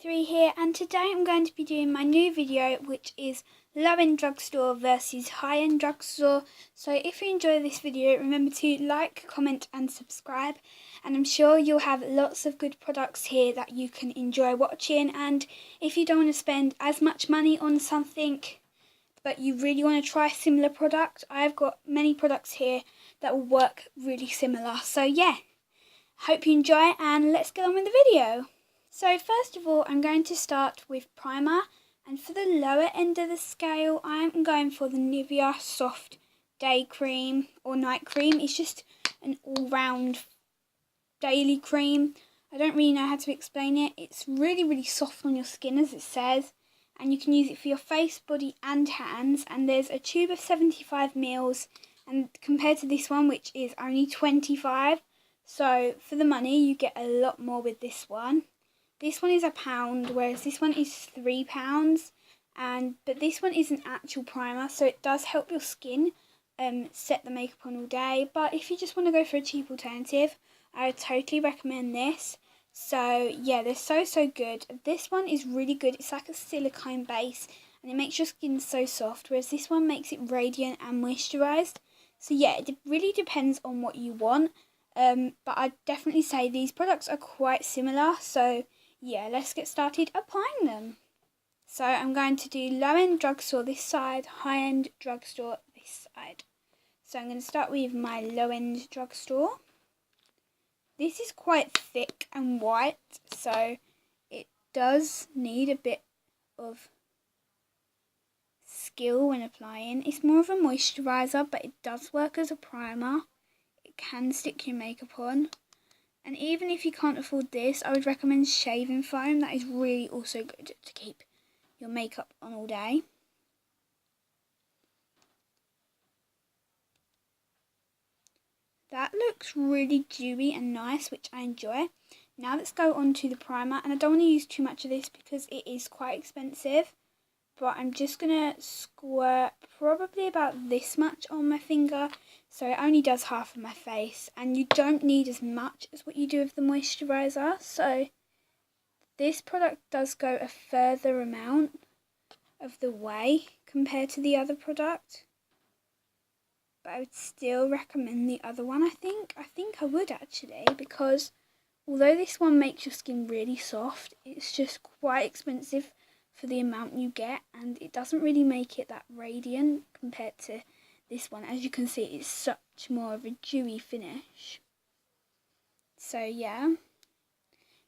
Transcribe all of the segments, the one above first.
3 here, and today I'm going to be doing my new video, which is low-end drugstore versus high-end drugstore. So if you enjoy this video, remember to like, comment and subscribe, and I'm sure you'll have lots of good products here that you can enjoy watching. And if you don't want to spend as much money on something but you really want to try a similar product, I've got many products here that will work really similar. So yeah, hope you enjoy it, and let's get on with the video. So first of all, I'm going to start with primer, and for the lower end of the scale, I'm going for the Nivea Soft Day Cream or Night Cream. It's just an all-round daily cream. I don't really know how to explain it. It's really soft on your skin, as it says, and you can use it for your face, body and hands. And there's a tube of 75 ml, and compared to this one, which is only 25, so for the money you get a lot more with this one. This one is £1, whereas this one is £3. But this one is an actual primer, so it does help your skin set the makeup on all day. But if you just want to go for a cheap alternative, I would totally recommend this. So yeah, they're so good. This one is really good. It's like a silicone base, and it makes your skin so soft, whereas this one makes it radiant and moisturised. So yeah, it really depends on what you want. But I'd definitely say these products are quite similar. So yeah, let's get started applying them. So I'm going to do low-end drugstore this side, high-end drugstore this side. So I'm going to start with my low-end drugstore. This is quite thick and white, so it does need a bit of skill when applying. It's more of a moisturiser, but it does work as a primer. It can stick your makeup on. And even if you can't afford this, I would recommend shaving foam. That is really also good to keep your makeup on all day. That looks really dewy and nice, which I enjoy. Now let's go on to the primer, and I don't want to use too much of this because it is quite expensive. But I'm just going to squirt probably about this much on my finger, so it only does half of my face, and you don't need as much as what you do with the moisturiser. So this product does go a further amount of the way compared to the other product, but I would still recommend the other one. I think I would actually, because although this one makes your skin really soft, it's just quite expensive for the amount you get, and it doesn't really make it that radiant compared to this one. As you can see, it's such more of a dewy finish. So yeah,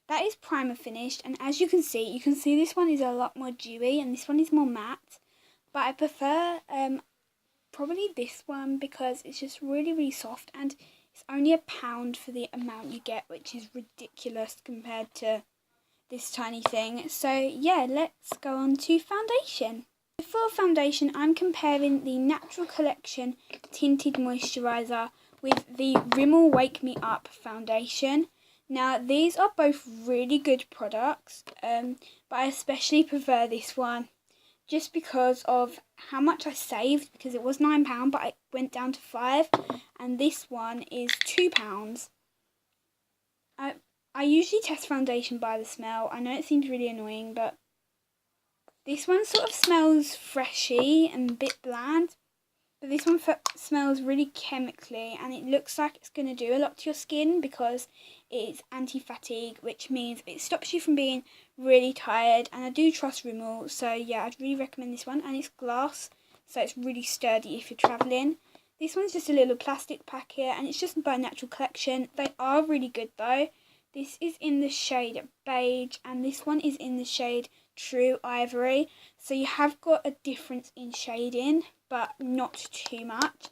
that is primer finished, and as you can see this one is a lot more dewy and this one is more matte, but I prefer probably this one because it's just really soft, and it's only £1 for the amount you get, which is ridiculous compared to this tiny thing. So yeah, let's go on to foundation. For foundation, I'm comparing the Natural Collection Tinted Moisturiser with the Rimmel Wake Me Up foundation. Now these are both really good products, but I especially prefer this one just because of how much I saved, because it was £9 but it went down to £5, and this one is £2. I usually test foundation by the smell. I know it seems really annoying, but this one sort of smells freshy and a bit bland. But this one smells really chemically, and it looks like it's going to do a lot to your skin because it's anti-fatigue, which means it stops you from being really tired. And I do trust Rimmel, so yeah, I'd really recommend this one. And it's glass, so it's really sturdy if you're travelling. This one's just a little plastic pack here, and it's just by Natural Collection. They are really good though. This is in the shade Beige, and this one is in the shade True Ivory. So you have got a difference in shading, but not too much.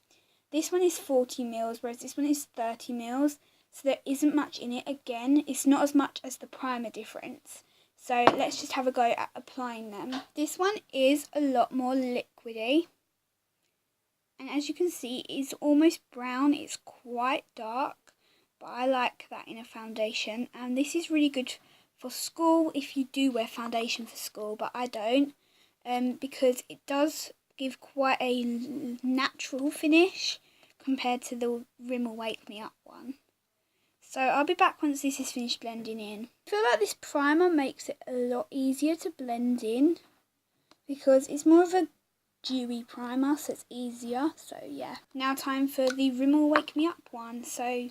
This one is 40 ml, whereas this one is 30 ml. So there isn't much in it. Again, it's not as much as the primer difference. So let's just have a go at applying them. This one is a lot more liquidy. And as you can see, it's almost brown. It's quite dark, but I like that in a foundation. And this is really good for school if you do wear foundation for school, but I don't, because it does give quite a natural finish compared to the Rimmel Wake Me Up one. So I'll be back once this is finished blending in. I feel like this primer makes it a lot easier to blend in because it's more of a dewy primer, so it's easier. So yeah, now time for the Rimmel Wake Me Up one. So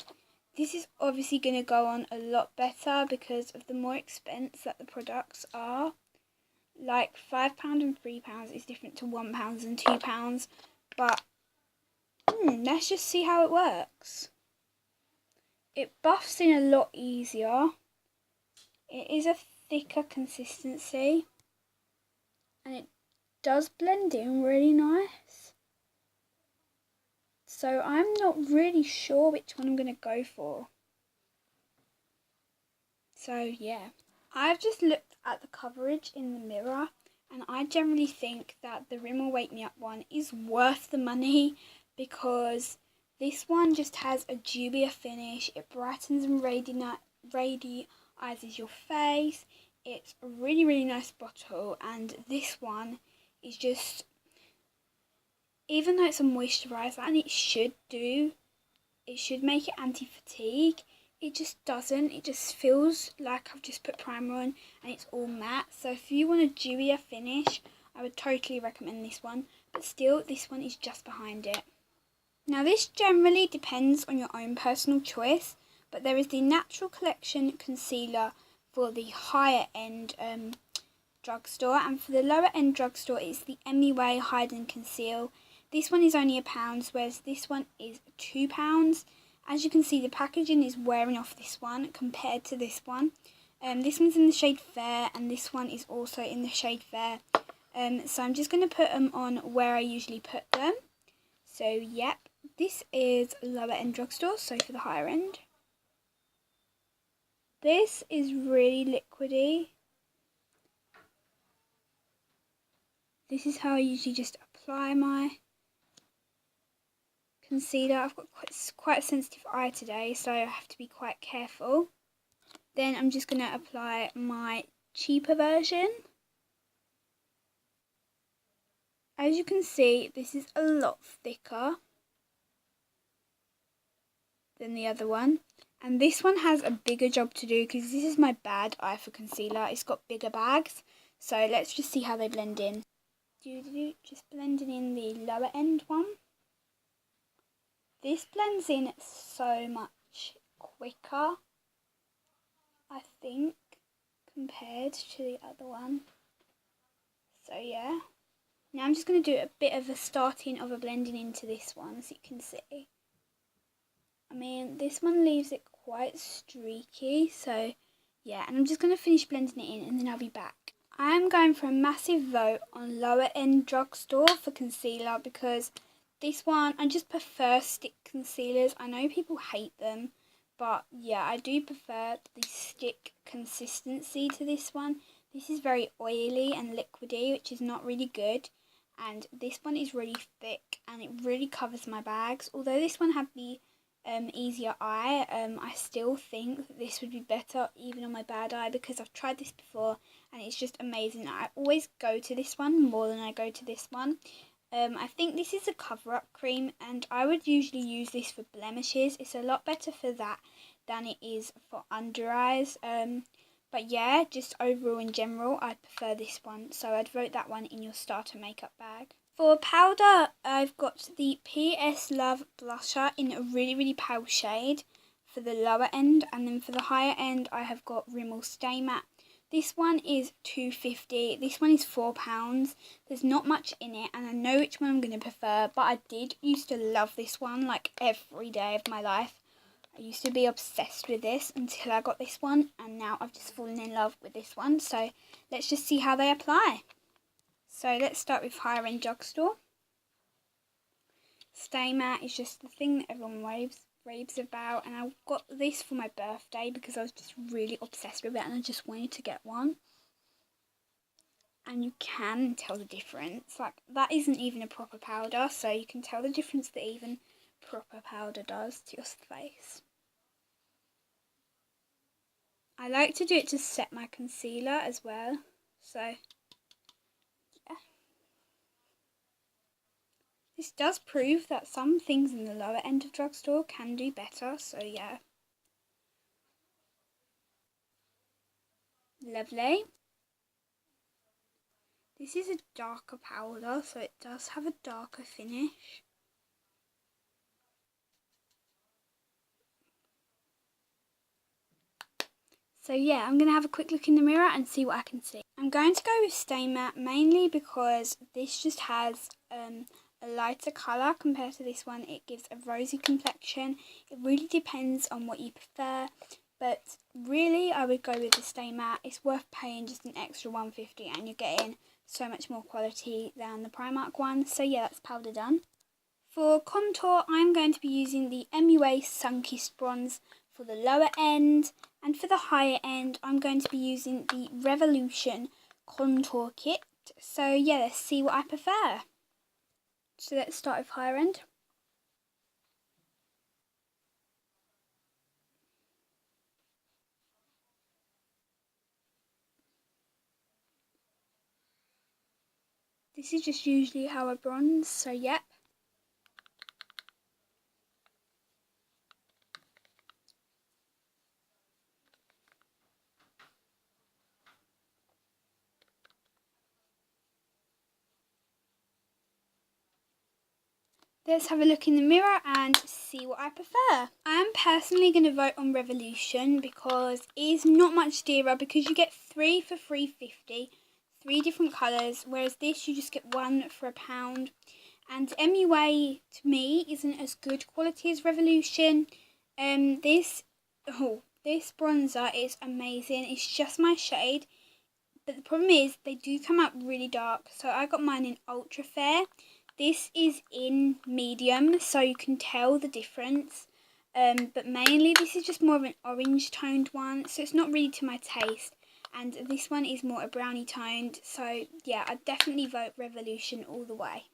this is obviously going to go on a lot better because of the more expense that the products are. Like £5 and £3 is different to £1 and £2, but let's just see how it works. It buffs in a lot easier. It is a thicker consistency and it does blend in really nice. So I'm not really sure which one I'm going to go for. So yeah, I've just looked at the coverage in the mirror and I generally think that the Rimmel Wake Me Up one is worth the money because this one just has a dewier finish. It brightens and radializes your face. It's a really, really nice bottle, and this one is just, even though it's a moisturiser and it should make it anti-fatigue, it just doesn't. It just feels like I've just put primer on and it's all matte. So if you want a dewier finish, I would totally recommend this one, but still this one is just behind it. Now this generally depends on your own personal choice, but there is the Natural Collection Concealer for the higher end drugstore, and for the lower end drugstore it's the MUA Hide and Conceal. This one is only £1, whereas this one is £2. As you can see, the packaging is wearing off this one compared to this one. This one's in the shade Fair and this one is also in the shade Fair. So I'm just going to put them on where I usually put them. So yep, this is lower end drugstore, so for the higher end. This is really liquidy. This is how I usually just apply my concealer. I've got quite a sensitive eye today, so I have to be quite careful. Then I'm just going to apply my cheaper version. As you can see, this is a lot thicker than the other one. And this one has a bigger job to do because this is my bad eye for concealer. It's got bigger bags. So let's just see how they blend in. Just blending in the lower end one. This blends in so much quicker, I think, compared to the other one. So yeah. Now I'm just going to do a bit of a starting of a blending into this one, as you can see. I mean, this one leaves it quite streaky, so yeah. And I'm just going to finish blending it in and then I'll be back. I'm going for a massive vote on lower end drugstore for concealer because this one, I just prefer stick concealers. I know people hate them, but yeah, I do prefer the stick consistency to this one. This is very oily and liquidy, which is not really good. And this one is really thick and it really covers my bags. Although this one had the easier eye, I still think that this would be better even on my bad eye because I've tried this before and it's just amazing. I always go to this one more than I go to this one. I think this is a cover-up cream and I would usually use this for blemishes. It's a lot better for that than it is for under eyes. But yeah, just overall in general, I prefer this one. So I'd vote that one in your starter makeup bag. For powder, I've got the PS Love blusher in a really, really pale shade for the lower end. And then for the higher end, I have got Rimmel Stay Matte. This one is £2.50. This one is £4. There's not much in it, and I know which one I'm going to prefer. But I did used to love this one like every day of my life. I used to be obsessed with this until I got this one, and now I've just fallen in love with this one. So let's just see how they apply. So let's start with higher end drugstore. Stay Matte is just the thing that everyone raves about, and I got this for my birthday because I was just really obsessed with it and I just wanted to get one. And you can tell the difference. Like, that isn't even a proper powder, so you can tell the difference that even proper powder does to your face. I like to do it to set my concealer as well, so yeah. This does prove that some things in the lower end of drugstore can do better, so yeah. Lovely. This is a darker powder, so it does have a darker finish. So yeah, I'm going to have a quick look in the mirror and see what I can see. I'm going to go with Stay Matte mainly because this just has a lighter colour compared to this one. It gives a rosy complexion. It really depends on what you prefer, but really I would go with the Stay Matte. It's worth paying just an extra $1.50 and you're getting so much more quality than the Primark one. So yeah, that's powder done. For contour, I'm going to be using the MUA Sunkissed Bronze for the lower end, and for the higher end, I'm going to be using the Revolution Contour Kit. So yeah, let's see what I prefer. So let's start with higher end. This is just usually how I bronze, so yep. Let's have a look in the mirror and see what I prefer. I am personally going to vote on Revolution because it is not much dearer, because you get 3 for $3.50, 3 different colours, whereas this you just get 1 for £1. And MUA to me isn't as good quality as Revolution. This bronzer is amazing. It's just my shade, but the problem is they do come out really dark. So I got mine in Ultra Fair. This is in medium, so you can tell the difference. But mainly this is just more of an orange toned one, so it's not really to my taste. And this one is more a brownie toned, so yeah, I'd definitely vote Revolution all the way.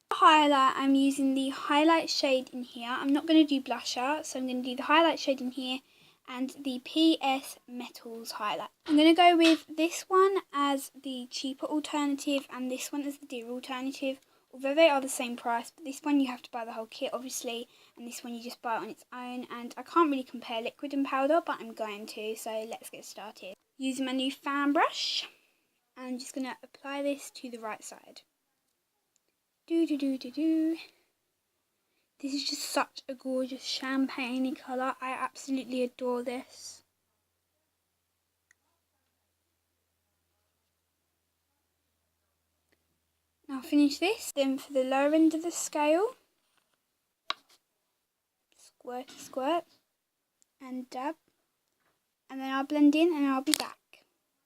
For highlight, I'm using the highlight shade in here. I'm not going to do blusher, so I'm going to do the highlight shade in here and the PS Metals highlight. I'm going to go with this one as the cheaper alternative and this one as the dear alternative. Although they are the same price, but this one you have to buy the whole kit obviously, and this one you just buy it on its own, and I can't really compare liquid and powder, but I'm going to, so let's get started. Using my new fan brush, I'm just going to apply this to the right side. This is just such a gorgeous champagne-y colour. I absolutely adore this. Now finish this. Then for the lower end of the scale, squirt, and dab. And then I'll blend in and I'll be back.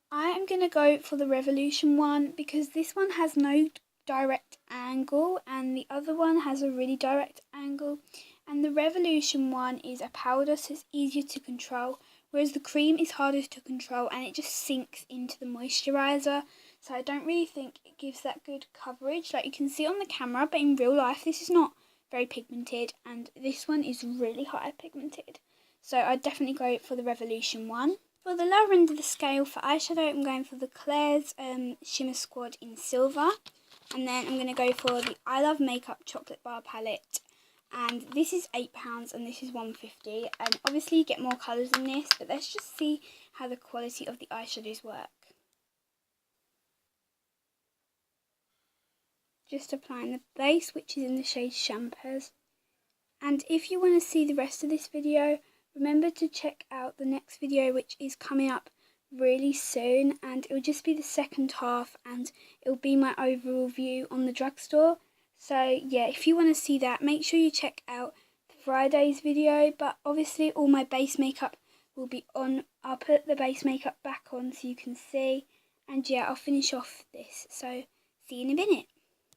I am going to go for the Revolution one because this one has no direct angle and the other one has a really direct angle, and the Revolution one is a powder, so it's easier to control, whereas the cream is harder to control and it just sinks into the moisturiser, so I don't really think it gives that good coverage. Like you can see on the camera, but in real life this is not very pigmented and this one is really high pigmented, so I'd definitely go for the Revolution one. For the lower end of the scale for eyeshadow, I'm going for the Claire's Shimmer Squad in Silver. And then I'm going to go for the I Love Makeup Chocolate Bar Palette. And this is £8 and this is $1.50. And obviously you get more colours in this, but let's just see how the quality of the eyeshadows work. Just applying the base, which is in the shade Champers. And if you want to see the rest of this video, remember to check out the next video, which is coming up really soon, and it will just be the second half and it will be my overall view on the drugstore. So yeah, if you want to see that, make sure you check out Friday's video, but obviously all my base makeup will be on. I'll put the base makeup back on so you can see, and yeah, I'll finish off this, so see you in a minute.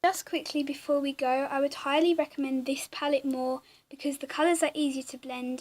Just quickly before we go, I would highly recommend this palette more because the colours are easier to blend